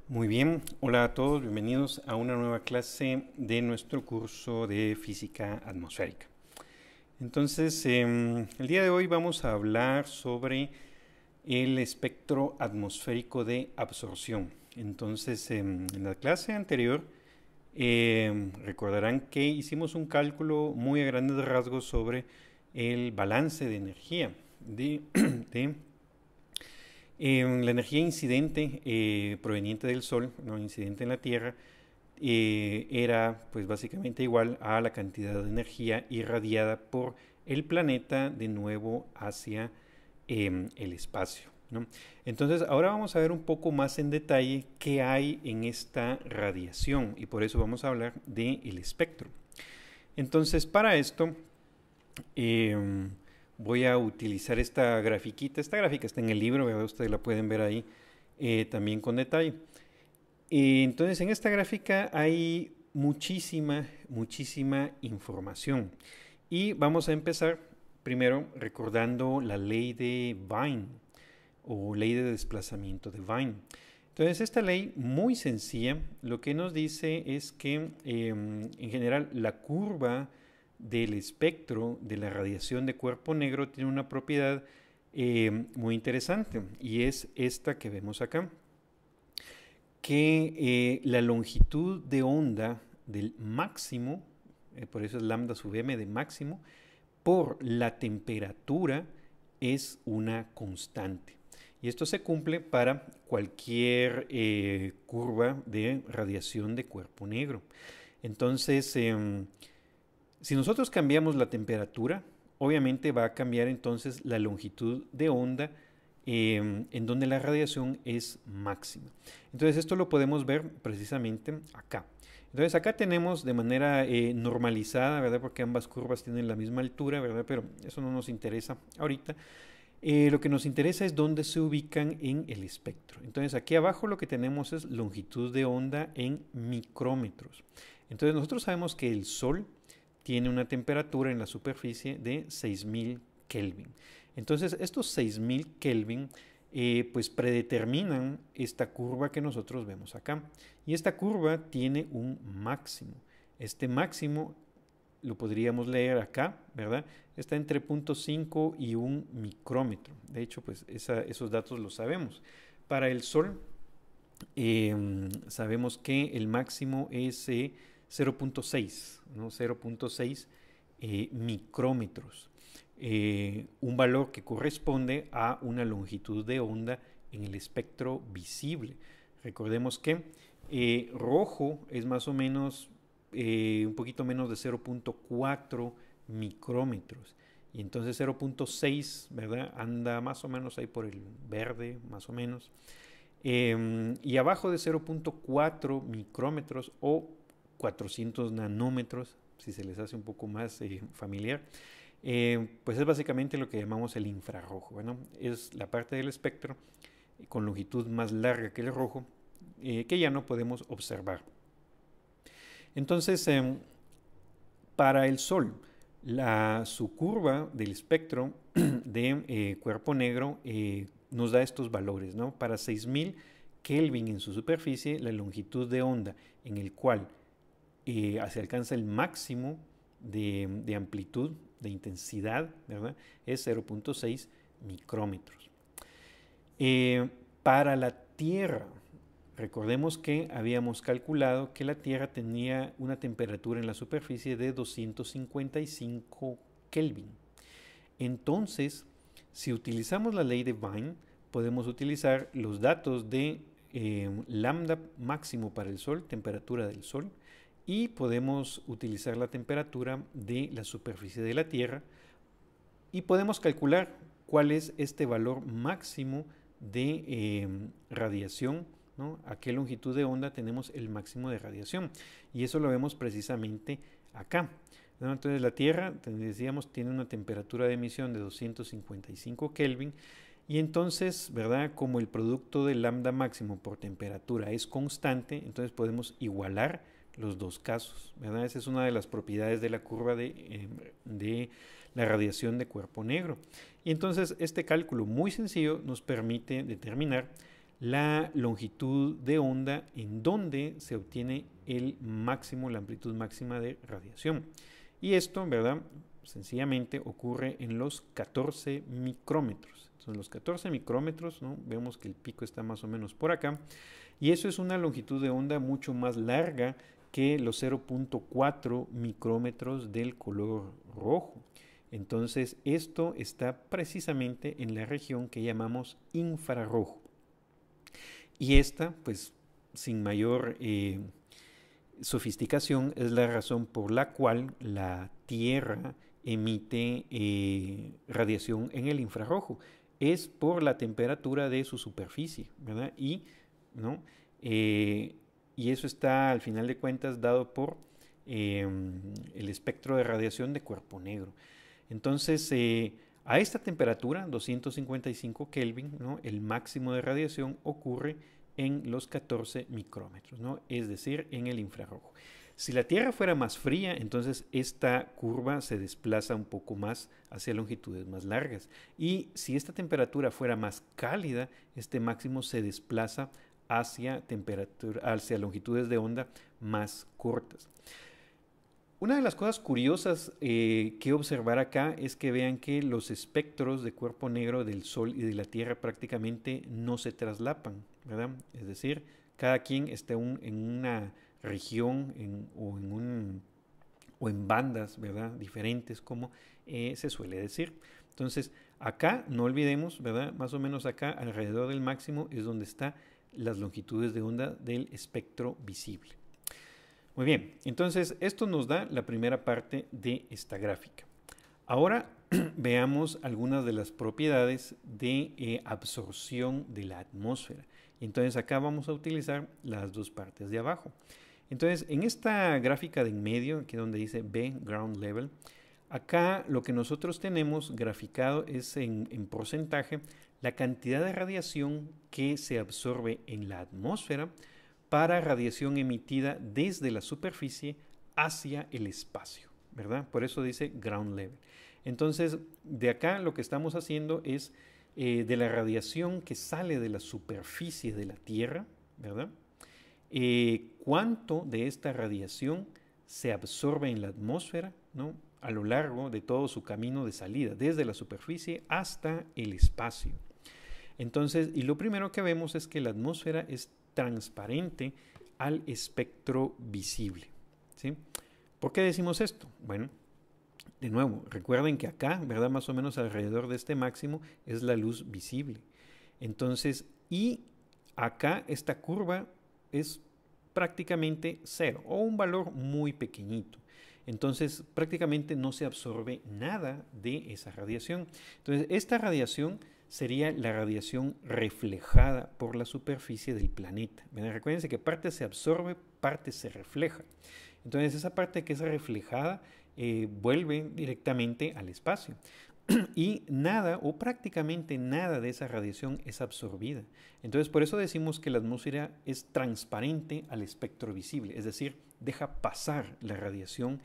Muy bien, hola a todos, bienvenidos a una nueva clase de nuestro curso de física atmosférica. Entonces, el día de hoy vamos a hablar sobre el espectro atmosférico de absorción. Entonces, en la clase anterior, recordarán que hicimos un cálculo muy a grandes rasgos sobre el balance de energía de la energía incidente proveniente del Sol, no incidente en la Tierra, era pues básicamente igual a la cantidad de energía irradiada por el planeta de nuevo hacia el espacio, ¿no? Entonces ahora vamos a ver un poco más en detalle qué hay en esta radiación y por eso vamos a hablar del espectro. Entonces para esto eh, voy a utilizar esta grafiquita. Esta gráfica está en el libro, ¿verdad? Ustedes la pueden ver ahí también con detalle. Entonces, en esta gráfica hay muchísima información. Y vamos a empezar primero recordando la ley de Wien o ley de desplazamiento de Wien. Entonces, esta ley muy sencilla lo que nos dice es que en general la curva del espectro de la radiación de cuerpo negro tiene una propiedad muy interesante y es esta que vemos acá, que la longitud de onda del máximo, por eso es lambda sub m de máximo, por la temperatura es una constante. Y esto se cumple para cualquier curva de radiación de cuerpo negro. Entonces, si nosotros cambiamos la temperatura, obviamente va a cambiar entonces la longitud de onda en donde la radiación es máxima. Entonces esto lo podemos ver precisamente acá. Entonces acá tenemos de manera normalizada, ¿verdad? Porque ambas curvas tienen la misma altura, ¿verdad? Pero eso no nos interesa ahorita. Lo que nos interesa es dónde se ubican en el espectro. Entonces aquí abajo lo que tenemos es longitud de onda en micrómetros. Entonces nosotros sabemos que el Sol tiene una temperatura en la superficie de 6000 Kelvin. Entonces estos 6000 Kelvin pues predeterminan esta curva que nosotros vemos acá. Y esta curva tiene un máximo. Este máximo lo podríamos leer acá, ¿verdad? Está entre 0.5 y 1 micrómetro. De hecho, pues esos datos los sabemos. Para el Sol, sabemos que el máximo es 0.6, ¿no? 0.6 micrómetros. Un valor que corresponde a una longitud de onda en el espectro visible. Recordemos que rojo es más o menos un poquito menos de 0.4 micrómetros. Y entonces 0.6, ¿verdad? Anda más o menos ahí por el verde, más o menos. Y abajo de 0.4 micrómetros o 400 nanómetros, si se les hace un poco más familiar, pues es básicamente lo que llamamos el infrarrojo. Bueno, es la parte del espectro con longitud más larga que el rojo que ya no podemos observar. Entonces, para el Sol, su curva del espectro de cuerpo negro nos da estos valores, ¿no? Para 6000 Kelvin en su superficie, la longitud de onda en el cual se alcanza el máximo de amplitud, de intensidad, ¿verdad? Es 0.6 micrómetros. Para la Tierra, recordemos que habíamos calculado que la Tierra tenía una temperatura en la superficie de 255 Kelvin. Entonces, si utilizamos la ley de Wien, podemos utilizar los datos de lambda máximo para el Sol, temperatura del Sol, y podemos utilizar la temperatura de la superficie de la Tierra y podemos calcular cuál es este valor máximo de radiación, ¿no? A qué longitud de onda tenemos el máximo de radiación. Y eso lo vemos precisamente acá, ¿no? Entonces la Tierra, decíamos, tiene una temperatura de emisión de 255 Kelvin. Y entonces, ¿verdad? Como el producto del lambda máximo por temperatura es constante, entonces podemos igualar los dos casos, ¿verdad? Esa es una de las propiedades de la curva de la radiación de cuerpo negro. Y entonces este cálculo muy sencillo nos permite determinar la longitud de onda en donde se obtiene la amplitud máxima de radiación. Y esto, ¿verdad? Sencillamente ocurre en los 14 micrómetros. Entonces, los 14 micrómetros, ¿no? Vemos que el pico está más o menos por acá. Y eso es una longitud de onda mucho más larga que los 0.4 micrómetros del color rojo. Entonces, esto está precisamente en la región que llamamos infrarrojo. Y esta, pues, sin mayor sofisticación, es la razón por la cual la Tierra emite radiación en el infrarrojo. Es por la temperatura de su superficie, ¿verdad? ¿No? Y eso está, al final de cuentas, dado por el espectro de radiación de cuerpo negro. Entonces, a esta temperatura, 255 Kelvin, ¿no? El máximo de radiación ocurre en los 14 micrómetros, ¿no? Es decir, en el infrarrojo. Si la Tierra fuera más fría, entonces esta curva se desplaza un poco más hacia longitudes más largas. Y si esta temperatura fuera más cálida, este máximo se desplaza hacia longitudes de onda más cortas. Una de las cosas curiosas que observar acá es que vean que los espectros de cuerpo negro del Sol y de la Tierra prácticamente no se traslapan, ¿verdad? Es decir, cada quien está en una región o en bandas, ¿verdad? Diferentes, como se suele decir. Entonces, acá no olvidemos, ¿verdad? Más o menos acá, alrededor del máximo, es donde están las longitudes de onda del espectro visible. Muy bien, entonces esto nos da la primera parte de esta gráfica. Ahora veamos algunas de las propiedades de absorción de la atmósfera. Entonces acá vamos a utilizar las dos partes de abajo. Entonces en esta gráfica de en medio, aquí donde dice B, ground level, acá lo que nosotros tenemos graficado es en porcentaje la cantidad de radiación que se absorbe en la atmósfera para radiación emitida desde la superficie hacia el espacio, ¿verdad? Por eso dice ground level. Entonces, de acá lo que estamos haciendo es de la radiación que sale de la superficie de la Tierra, ¿verdad? ¿Cuánto de esta radiación se absorbe en la atmósfera, ¿no? A lo largo de todo su camino de salida, desde la superficie hasta el espacio. Entonces, y lo primero que vemos es que la atmósfera es transparente al espectro visible, ¿sí? ¿Por qué decimos esto? Bueno, de nuevo, recuerden que acá, ¿verdad? Más o menos alrededor de este máximo es la luz visible. Entonces, y acá esta curva es prácticamente cero o un valor muy pequeñito. Entonces, prácticamente no se absorbe nada de esa radiación. Entonces, esta radiación sería la radiación reflejada por la superficie del planeta. Recuerden que parte se absorbe, parte se refleja. Entonces esa parte que es reflejada vuelve directamente al espacio. Y nada o prácticamente nada de esa radiación es absorbida. Entonces por eso decimos que la atmósfera es transparente al espectro visible, es decir, deja pasar la radiación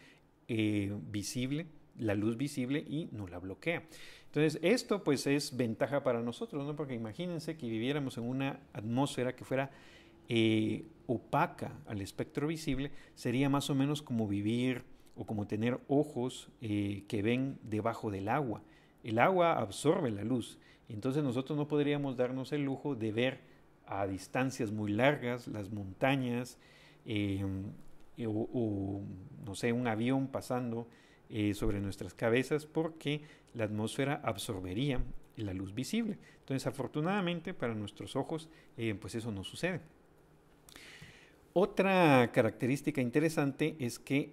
visible, la luz visible, y no la bloquea. Entonces esto pues es ventaja para nosotros, ¿no? Porque imagínense que viviéramos en una atmósfera que fuera opaca al espectro visible, sería más o menos como vivir o como tener ojos que ven debajo del agua. El agua absorbe la luz, entonces nosotros no podríamos darnos el lujo de ver a distancias muy largas las montañas o no sé, un avión pasando sobre nuestras cabezas, porque la atmósfera absorbería la luz visible. Entonces, afortunadamente para nuestros ojos, pues eso no sucede. Otra característica interesante es que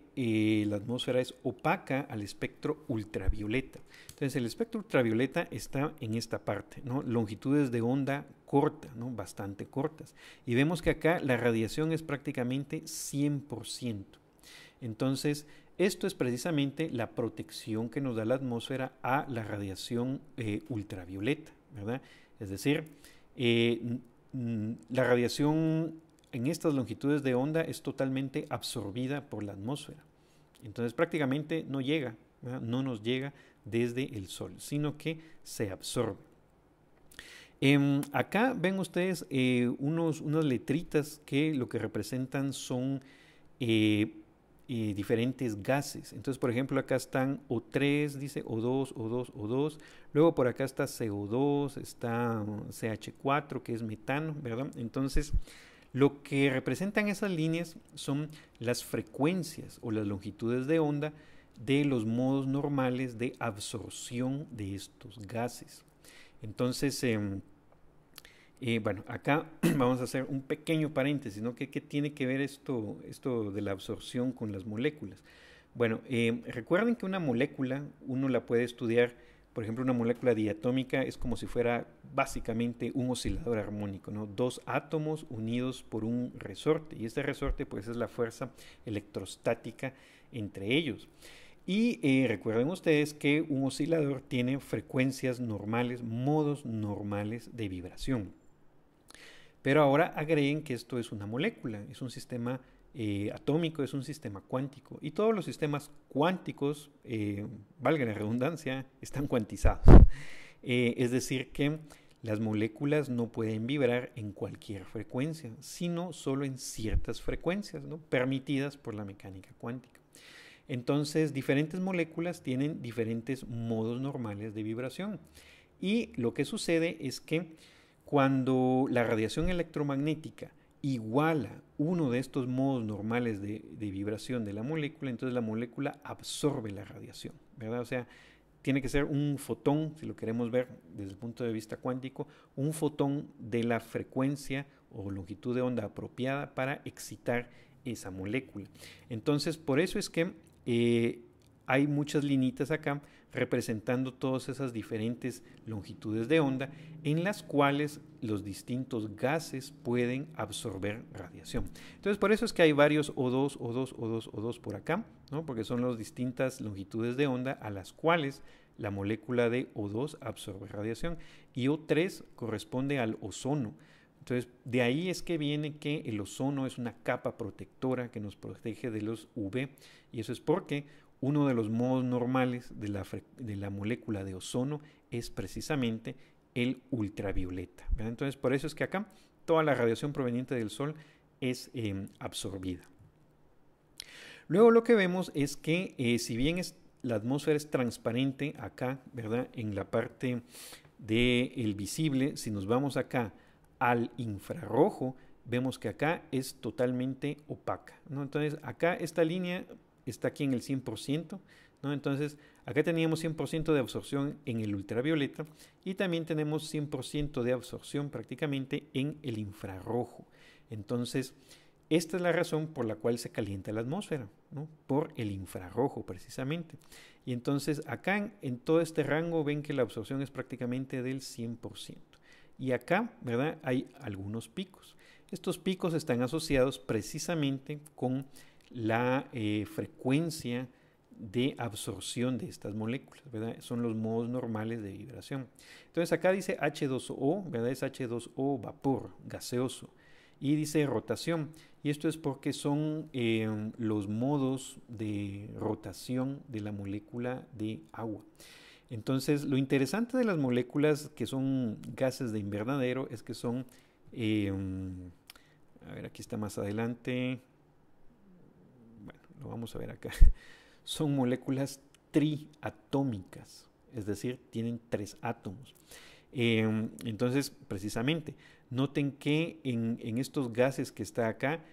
la atmósfera es opaca al espectro ultravioleta. Entonces, el espectro ultravioleta está en esta parte, ¿no? Longitudes de onda corta, ¿no? Bastante cortas. Y vemos que acá la radiación es prácticamente 100%. Entonces, esto es precisamente la protección que nos da la atmósfera a la radiación ultravioleta, ¿verdad? Es decir, la radiación en estas longitudes de onda es totalmente absorbida por la atmósfera. Entonces prácticamente no llega, ¿verdad? No nos llega desde el Sol, sino que se absorbe. Acá ven ustedes unas letritas que lo que representan son diferentes gases. Entonces, por ejemplo, acá están O3, dice O2, O2, O2. Luego por acá está CO2, está CH4, que es metano, ¿verdad? Entonces, lo que representan esas líneas son las frecuencias o las longitudes de onda de los modos normales de absorción de estos gases. Entonces, bueno, acá vamos a hacer un pequeño paréntesis, ¿no? ¿Qué tiene que ver esto de la absorción con las moléculas? Bueno, recuerden que una molécula uno la puede estudiar, por ejemplo, una molécula diatómica es como si fuera básicamente un oscilador armónico, ¿no? Dos átomos unidos por un resorte, y este resorte pues es la fuerza electrostática entre ellos. Y recuerden ustedes que un oscilador tiene frecuencias normales, modos normales de vibración. Pero ahora agreguen que esto es una molécula, es un sistema atómico, es un sistema cuántico. Y todos los sistemas cuánticos, valga la redundancia, están cuantizados. Es decir, que las moléculas no pueden vibrar en cualquier frecuencia, sino solo en ciertas frecuencias, ¿no? Permitidas por la mecánica cuántica. Entonces, diferentes moléculas tienen diferentes modos normales de vibración. Y lo que sucede es que cuando la radiación electromagnética iguala uno de estos modos normales de vibración de la molécula, entonces la molécula absorbe la radiación, ¿verdad? O sea, tiene que ser un fotón, si lo queremos ver desde el punto de vista cuántico, un fotón de la frecuencia o longitud de onda apropiada para excitar esa molécula. Entonces, por eso es que hay muchas linitas acá representando todas esas diferentes longitudes de onda en las cuales los distintos gases pueden absorber radiación. Entonces, por eso es que hay varios O2, O2, O2, O2 por acá, ¿no? Porque son las distintas longitudes de onda a las cuales la molécula de O2 absorbe radiación y O3 corresponde al ozono. Entonces, de ahí es que viene que el ozono es una capa protectora que nos protege de los UV, y eso es porque uno de los modos normales de la molécula de ozono es precisamente el ultravioleta, ¿verdad? Entonces, por eso es que acá toda la radiación proveniente del Sol es absorbida. Luego lo que vemos es que si bien la atmósfera es transparente acá, ¿verdad? En la parte del visible, si nos vamos acá al infrarrojo, vemos que acá es totalmente opaca, ¿no? Entonces, acá esta línea está aquí en el 100%, ¿no? Entonces, acá teníamos 100% de absorción en el ultravioleta y también tenemos 100% de absorción prácticamente en el infrarrojo. Entonces, esta es la razón por la cual se calienta la atmósfera, ¿no? Por el infrarrojo precisamente. Y entonces, acá en todo este rango ven que la absorción es prácticamente del 100%. Y acá, ¿verdad? Hay algunos picos. Estos picos están asociados precisamente con la frecuencia de absorción de estas moléculas, ¿verdad? Son los modos normales de vibración. Entonces acá dice H2O, ¿verdad? Es H2O vapor, gaseoso. Y dice rotación. Y esto es porque son los modos de rotación de la molécula de agua. Entonces, lo interesante de las moléculas que son gases de invernadero es que son, a ver, aquí está más adelante, bueno, lo vamos a ver acá, son moléculas triatómicas, es decir, tienen 3 átomos. Entonces, precisamente, noten que en estos gases que está acá,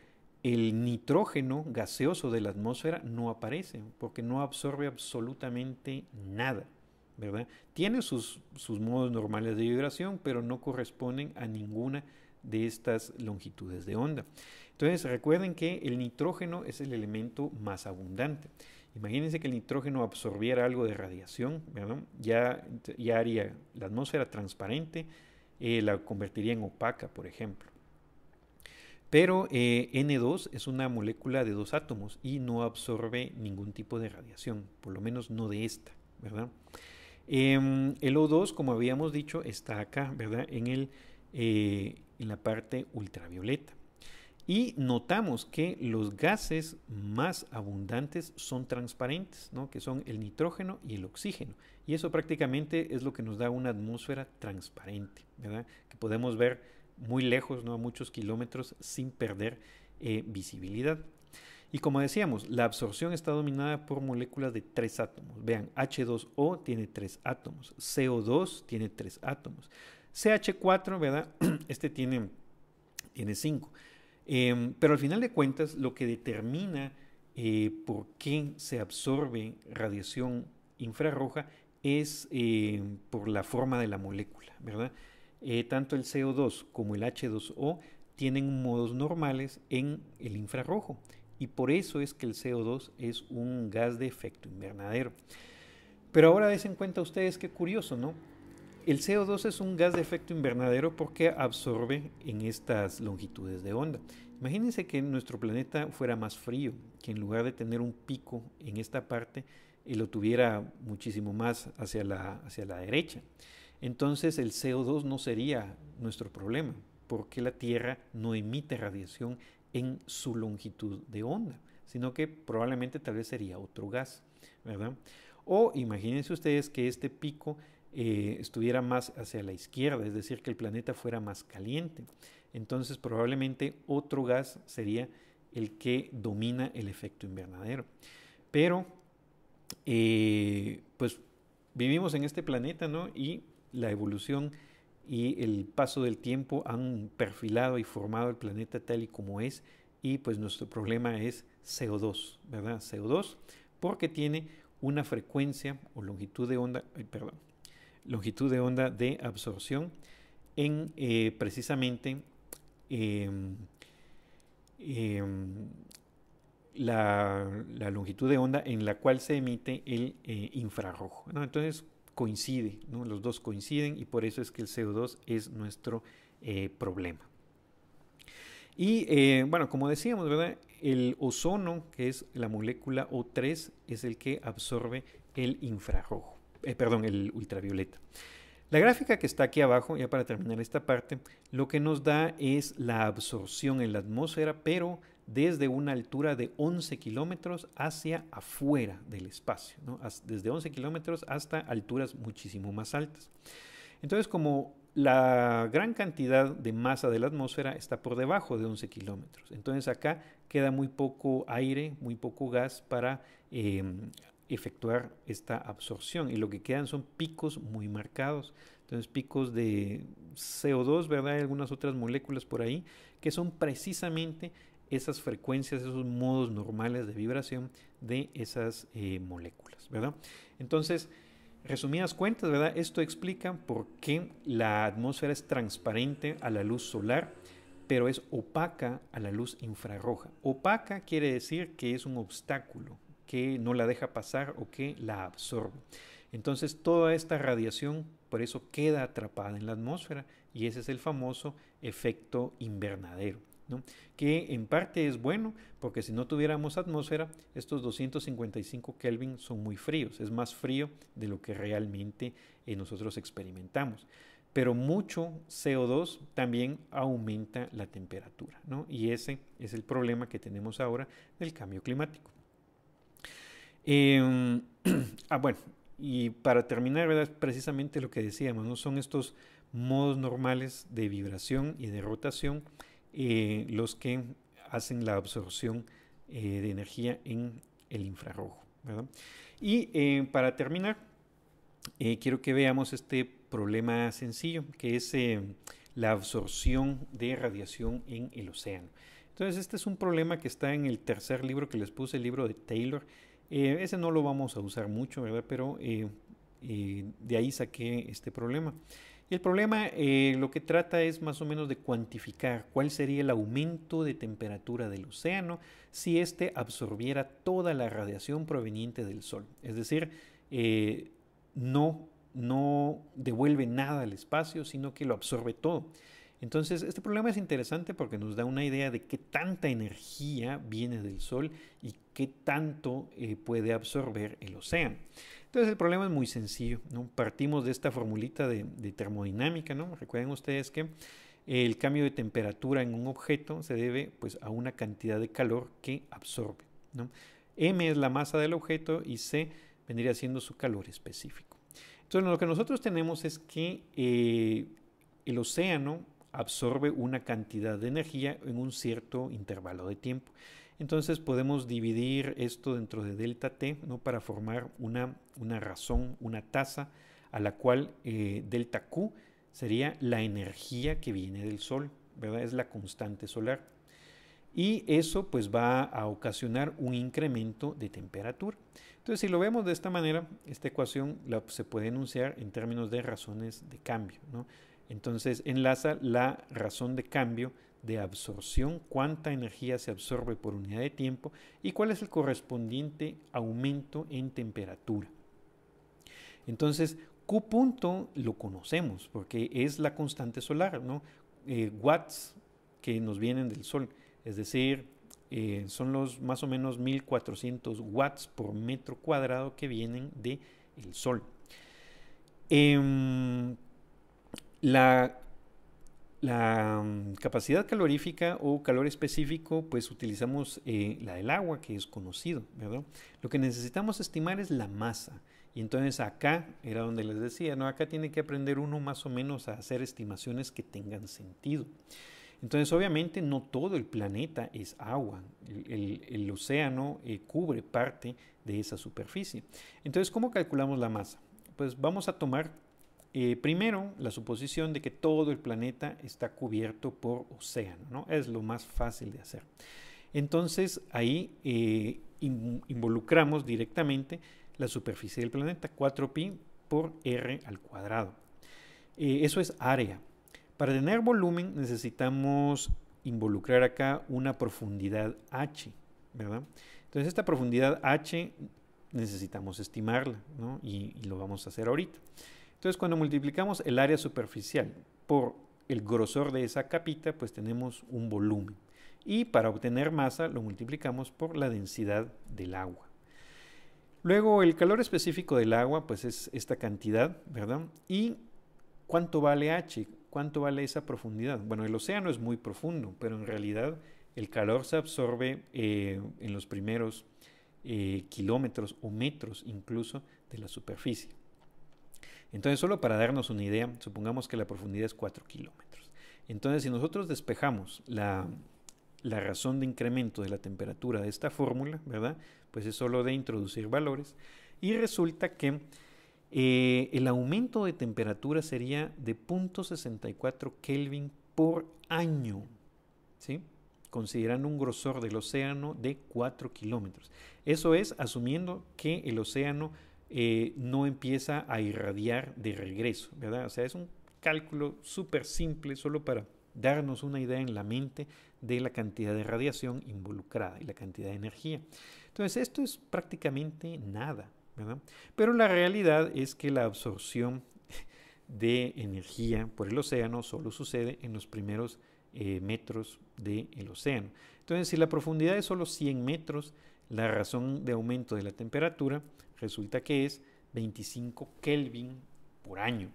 el nitrógeno gaseoso de la atmósfera no aparece porque no absorbe absolutamente nada, ¿verdad? Tiene sus modos normales de vibración, pero no corresponden a ninguna de estas longitudes de onda. Entonces, recuerden que el nitrógeno es el elemento más abundante. Imagínense que el nitrógeno absorbiera algo de radiación, ¿verdad? Ya haría la atmósfera transparente, la convertiría en opaca, por ejemplo. Pero N2 es una molécula de 2 átomos y no absorbe ningún tipo de radiación, por lo menos no de esta, ¿verdad? El O2, como habíamos dicho, está acá, ¿verdad? En la parte ultravioleta. Y notamos que los gases más abundantes son transparentes, ¿no? Que son el nitrógeno y el oxígeno. Y eso prácticamente es lo que nos da una atmósfera transparente, ¿verdad? Que podemos ver muy lejos, ¿no? A muchos kilómetros sin perder visibilidad. Y como decíamos, la absorción está dominada por moléculas de 3 átomos. Vean, H2O tiene 3 átomos, CO2 tiene 3 átomos, CH4, ¿verdad? Este tiene 5. Pero al final de cuentas, lo que determina por qué se absorbe radiación infrarroja es por la forma de la molécula, ¿verdad? Tanto el CO2 como el H2O tienen modos normales en el infrarrojo. Y por eso es que el CO2 es un gas de efecto invernadero. Pero ahora den cuenta ustedes qué curioso, ¿no? El CO2 es un gas de efecto invernadero porque absorbe en estas longitudes de onda. Imagínense que nuestro planeta fuera más frío, que en lugar de tener un pico en esta parte, lo tuviera muchísimo más hacia la derecha. Entonces el CO2 no sería nuestro problema, porque la Tierra no emite radiación en su longitud de onda, sino que probablemente tal vez sería otro gas, ¿verdad? O imagínense ustedes que este pico estuviera más hacia la izquierda, es decir, que el planeta fuera más caliente. Entonces probablemente otro gas sería el que domina el efecto invernadero. Pero pues vivimos en este planeta, ¿no? Y la evolución y el paso del tiempo han perfilado y formado el planeta tal y como es, y pues nuestro problema es CO2, ¿verdad? CO2 porque tiene una frecuencia o longitud de onda, longitud de onda de absorción en precisamente la longitud de onda en la cual se emite el infrarrojo, ¿no? Entonces coincide, ¿no? Los dos coinciden y por eso es que el CO2 es nuestro problema. Y bueno, como decíamos, ¿verdad? El ozono, que es la molécula O3, es el que absorbe el infrarrojo, el ultravioleta. La gráfica que está aquí abajo, ya para terminar esta parte, lo que nos da es la absorción en la atmósfera, pero desde una altura de 11 kilómetros hacia afuera del espacio, ¿no? Desde 11 kilómetros hasta alturas muchísimo más altas. Entonces, como la gran cantidad de masa de la atmósfera está por debajo de 11 kilómetros, entonces acá queda muy poco aire, muy poco gas para efectuar esta absorción, y lo que quedan son picos muy marcados. Entonces picos de CO2, ¿verdad? Hay algunas otras moléculas por ahí que son precisamente esas frecuencias, esos modos normales de vibración de esas moléculas, ¿verdad? Entonces, resumidas cuentas, ¿verdad? Esto explica por qué la atmósfera es transparente a la luz solar, pero es opaca a la luz infrarroja. Opaca quiere decir que es un obstáculo, que no la deja pasar o que la absorbe. Entonces toda esta radiación por eso queda atrapada en la atmósfera, y ese es el famoso efecto invernadero, ¿no? Que en parte es bueno porque si no tuviéramos atmósfera, estos 255 Kelvin son muy fríos, es más frío de lo que realmente nosotros experimentamos. Pero mucho CO2 también aumenta la temperatura, ¿no? Y ese es el problema que tenemos ahora del cambio climático. Bueno, y para terminar, ¿verdad? Precisamente lo que decíamos, ¿no? Son estos modos normales de vibración y de rotación los que hacen la absorción de energía en el infrarrojo, ¿verdad? Y para terminar, quiero que veamos este problema sencillo, que es la absorción de radiación en el océano. Entonces, este es un problema que está en el tercer libro que les puse, el libro de Taylor. Ese no lo vamos a usar mucho, ¿verdad? Pero de ahí saqué este problema. Y el problema lo que trata es más o menos de cuantificar cuál sería el aumento de temperatura del océano si éste absorbiera toda la radiación proveniente del Sol. Es decir, no devuelve nada al espacio, sino que lo absorbe todo. Entonces, este problema es interesante porque nos da una idea de qué tanta energía viene del Sol y qué tanto puede absorber el océano. Entonces, el problema es muy sencillo, ¿no? Partimos de esta formulita de termodinámica, ¿no? Recuerden ustedes que El cambio de temperatura en un objeto se debe pues, a una cantidad de calor que absorbe, ¿no? M es la masa del objeto y C vendría siendo su calor específico. Entonces lo que nosotros tenemos es que el océano absorbe una cantidad de energía en un cierto intervalo de tiempo. Entonces podemos dividir esto dentro de delta T, ¿no? Para formar una razón, una tasa a la cual delta Q sería la energía que viene del Sol, ¿verdad? Es la constante solar. Y eso pues va a ocasionar un incremento de temperatura. Entonces si lo vemos de esta manera, esta ecuación se puede enunciar en términos de razones de cambio, ¿no? Entonces enlaza la razón de cambio de absorción, cuánta energía se absorbe por unidad de tiempo y cuál es el correspondiente aumento en temperatura. Entonces Q punto lo conocemos porque es la constante solar, ¿no? Watts que nos vienen del Sol. Es decir, son los más o menos 1400 watts por metro cuadrado que vienen del Sol. La capacidad calorífica o calor específico, pues utilizamos la del agua, que es conocido, ¿verdad? Lo que necesitamos estimar es la masa. Y entonces acá era donde les decía, ¿no? Acá tiene que aprender uno más o menos a hacer estimaciones que tengan sentido. Entonces, obviamente, no todo el planeta es agua. El océano cubre parte de esa superficie. Entonces, ¿cómo calculamos la masa? Pues vamos a tomar primero la suposición de que todo el planeta está cubierto por océano, ¿no? Es lo más fácil de hacer. Entonces, ahí involucramos directamente la superficie del planeta, 4pi por r al cuadrado. Eso es área. Para tener volumen necesitamos involucrar acá una profundidad h, ¿verdad? Entonces esta profundidad h necesitamos estimarla, ¿no? Y lo vamos a hacer ahorita. Entonces cuando multiplicamos el área superficial por el grosor de esa capita, pues tenemos un volumen. Y para obtener masa lo multiplicamos por la densidad del agua. Luego el calor específico del agua, pues es esta cantidad, ¿verdad? Y ¿cuánto vale h? ¿Cuánto vale esa profundidad? Bueno, el océano es muy profundo, pero en realidad el calor se absorbe en los primeros kilómetros o metros incluso de la superficie. Entonces, solo para darnos una idea, supongamos que la profundidad es 4 kilómetros. Entonces, si nosotros despejamos la razón de incremento de la temperatura de esta fórmula, ¿verdad? Pues es solo de introducir valores y resulta que el aumento de temperatura sería de 0.64 Kelvin por año, ¿sí? Considerando un grosor del océano de 4 kilómetros. Eso es asumiendo que el océano no empieza a irradiar de regreso, ¿verdad? O sea, es un cálculo súper simple solo para darnos una idea en la mente de la cantidad de radiación involucrada y la cantidad de energía. Entonces, esto es prácticamente nada, ¿verdad? Pero la realidad es que la absorción de energía por el océano solo sucede en los primeros metros del océano. Entonces, si la profundidad es solo 100 metros, la razón de aumento de la temperatura resulta que es 25 Kelvin por año.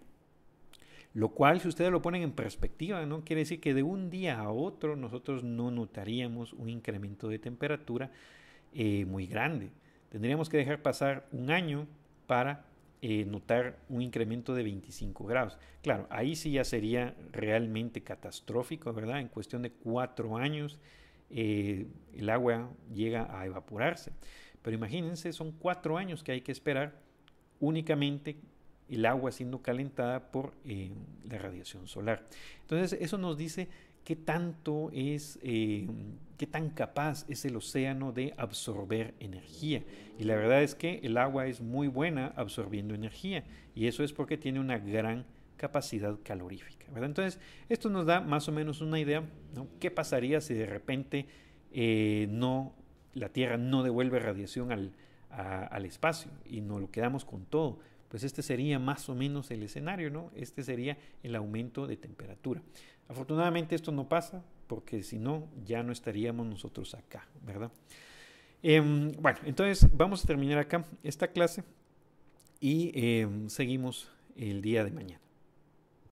Lo cual, si ustedes lo ponen en perspectiva, ¿no? Quiere decir que de un día a otro nosotros no notaríamos un incremento de temperatura muy grande. Tendríamos que dejar pasar un año para notar un incremento de 25 grados. Claro, ahí sí ya sería realmente catastrófico, ¿verdad? En cuestión de 4 años el agua llega a evaporarse. Pero imagínense, son 4 años que hay que esperar únicamente el agua siendo calentada por la radiación solar. Entonces, eso nos dice qué tanto es, qué tan capaz es el océano de absorber energía. Y la verdad es que el agua es muy buena absorbiendo energía, y eso es porque tiene una gran capacidad calorífica, ¿verdad? Entonces, esto nos da más o menos una idea, ¿no? ¿Qué pasaría si de repente la Tierra no devuelve radiación al espacio y nos lo quedamos con todo? Pues este sería más o menos el escenario, ¿no? Este sería el aumento de temperatura. Afortunadamente esto no pasa, porque si no, ya no estaríamos nosotros acá, ¿verdad? Bueno, entonces vamos a terminar acá esta clase y seguimos el día de mañana.